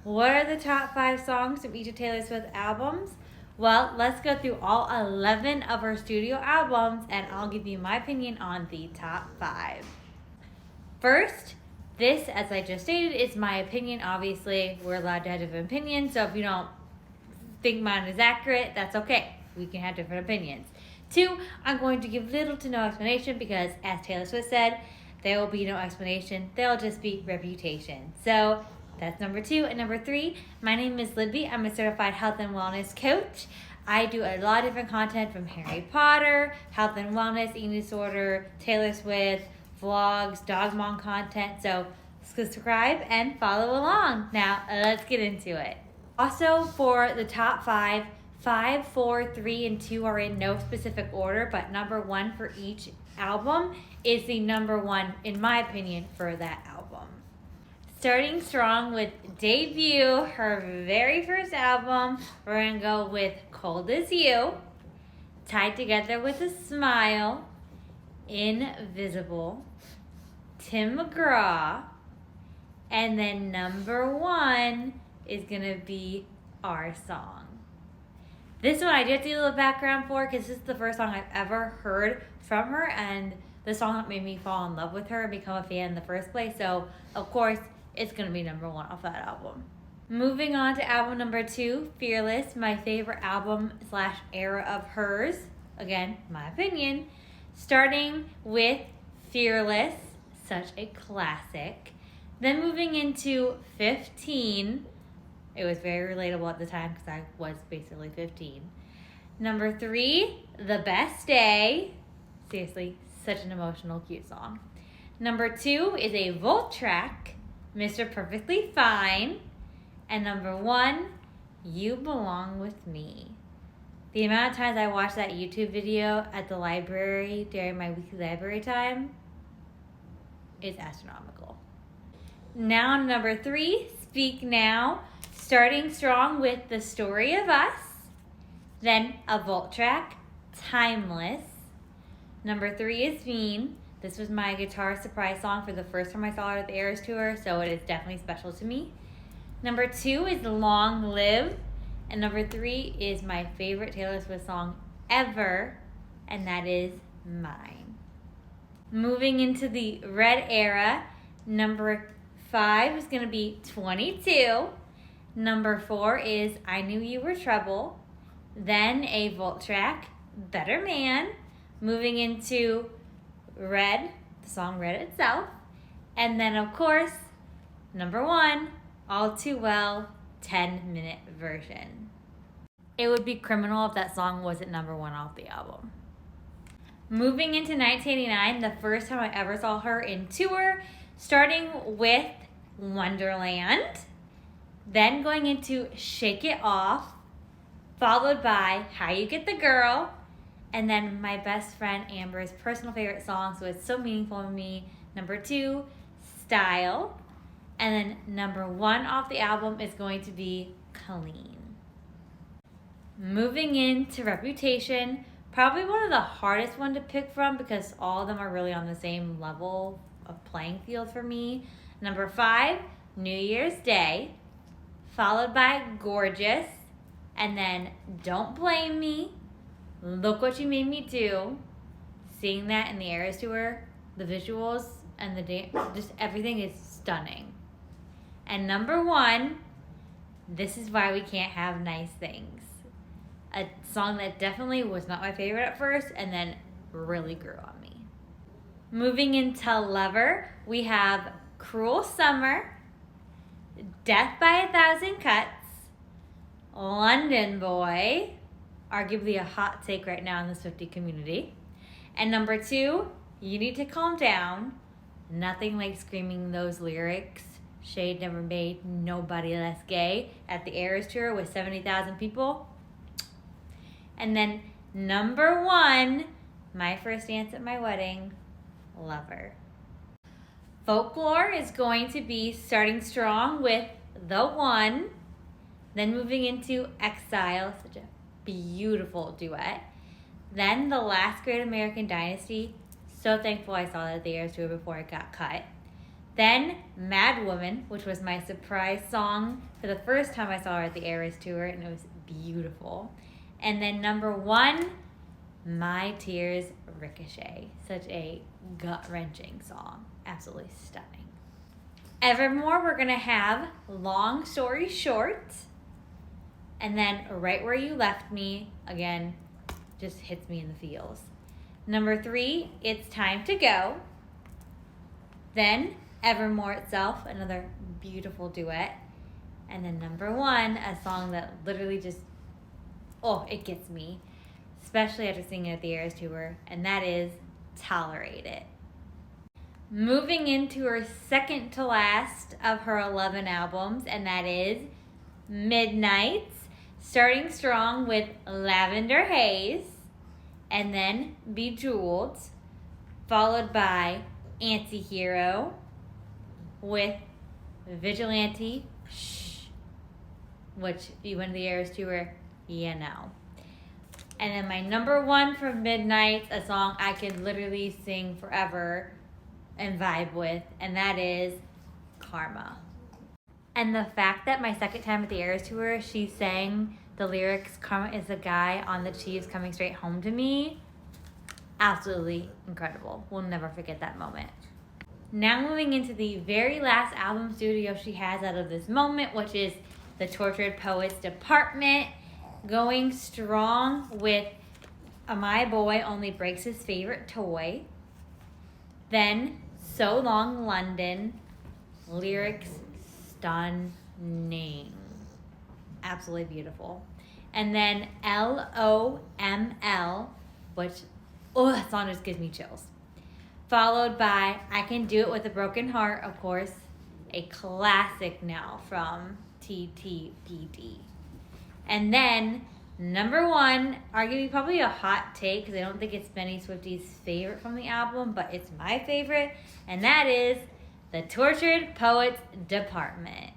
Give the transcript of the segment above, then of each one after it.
What are the top 5 songs from each of Taylor Swift's albums? Well, let's go through all 11 of her studio albums and I'll give you my opinion on the top 5. First, this, as I just stated, is my opinion. Obviously, we're allowed to have different opinions, so if you don't think mine is accurate, that's okay. We can have different opinions. 2, I'm going to give little to no explanation because, as Taylor Swift said, there will be no explanation. There'll just be reputation. So that's number 2. And number 3, my name is Libby. I'm a certified health and wellness coach. I do a lot of different content from Harry Potter, health and wellness, eating disorder, Taylor Swift, vlogs, dog mom content. So subscribe and follow along. Now, let's get into it. Also, for the top 5, 5, 4, 3, and 2 are in no specific order, but number 1 for each album is the number 1, in my opinion, for that album. Starting strong with Debut, her very first album, we're going to go with Cold As You, Tied Together with a Smile, Invisible, Tim McGraw, and then number 1 is going to be Our Song. This one I did do a little background for because this is the first song I've ever heard from her and the song that made me fall in love with her and become a fan in the first place. So, of course, it's going to be number 1 off that album. Moving on to album number 2, Fearless, my favorite album / era of hers. Again, my opinion. Starting with Fearless, such a classic. Then moving into 15. It was very relatable at the time because I was basically 15. Number 3, The Best Day. Seriously, such an emotional, cute song. Number 2 is a Volt track, Mr. Perfectly Fine. And number 1, You Belong With Me. The amount of times I watched that YouTube video at the library during my weekly library time is astronomical. Now, number 3, Speak Now. Starting strong with The Story of Us, then a Volt track, Timeless. Number 3 is Mean. This was my guitar surprise song for the first time I saw her at the Eras Tour, so it is definitely special to me. Number 2 is Long Live, and number 3 is my favorite Taylor Swift song ever, and that is Mine. Moving into the Red era, number 5 is going to be 22. Number 4 is I Knew You Were Trouble. Then a Volt track, Better Man. Moving into Red, the song Red itself. And then, of course, number 1, All Too Well, 10-minute version. It would be criminal if that song wasn't number 1 off the album. Moving into 1989, the first time I ever saw her in tour, starting with Wonderland. Then going into Shake It Off, followed by How You Get the Girl, and then my best friend Amber's personal favorite song, so it's so meaningful to me, number 2, Style, and then number 1 off the album is going to be Clean. Moving into Reputation, probably one of the hardest one to pick from because all of them are really on the same level of playing field for me. Number 5, New Year's Day, followed by Gorgeous, and then Don't Blame Me, Look What You Made Me Do. Seeing that in the Eras Tour, the visuals and the dance, just everything is stunning. And number 1, This Is Why We Can't Have Nice Things. A song that definitely was not my favorite at first and then really grew on me. Moving into Lover, we have Cruel Summer, Death by a Thousand Cuts, London Boy, arguably a hot take right now in the Swiftie community. And number 2, You Need to Calm Down. Nothing like screaming those lyrics. Shade never made nobody less gay at the Eras Tour with 70,000 people. And then number 1, My First Dance at My Wedding, Lover. Folklore is going to be starting strong with The One, then moving into Exile, such a beautiful duet. Then The Last Great American Dynasty. So thankful I saw that at the Eras Tour before it got cut. Then Mad Woman, which was my surprise song for the first time I saw her at the Eras Tour, and it was beautiful. And then number 1, My Tears Ricochet. Such a gut-wrenching song. Absolutely stunning. Evermore, we're going to have Long Story Short. And then Right Where You Left Me, again, just hits me in the feels. Number 3, It's Time to Go. Then Evermore itself, another beautiful duet. And then number 1, a song that literally just, it gets me, especially after singing it at the Eras Tour, and that is Tolerate It. Moving into her second to last of her 11 albums, and that is Midnights, starting strong with Lavender Haze, and then Bejeweled, followed by Antihero with Vigilante, which if you went to the Eras Tour, you know. And then my number 1 from Midnights, a song I could literally sing forever and vibe with, and that is Karma. And the fact that my second time at the Eras Tour, she sang the lyrics, Karma is the guy on the Chiefs coming straight home to me, absolutely incredible. We'll never forget that moment. Now moving into the very last album studio she has out of this moment, which is the Tortured Poets Department, going strong with My Boy Only Breaks His Favorite Toy. Then So Long London, lyrics stunning, absolutely beautiful. And then LOML, which, that song just gives me chills. Followed by I Can Do It With a Broken Heart, of course, a classic now from TTPD. And then number 1, arguably probably a hot take because I don't think it's many Swifties' favorite from the album, but it's my favorite, and that is the Tortured Poets Department.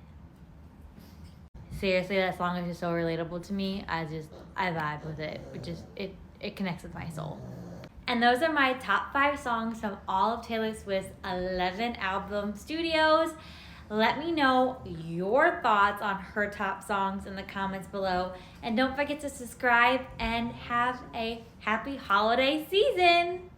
Seriously, that song is just so relatable to me. I vibe with it. It connects with my soul. And those are my top 5 songs from all of Taylor Swift's 11 album studios. Let me know your thoughts on her top songs in the comments below. And don't forget to subscribe and have a happy holiday season.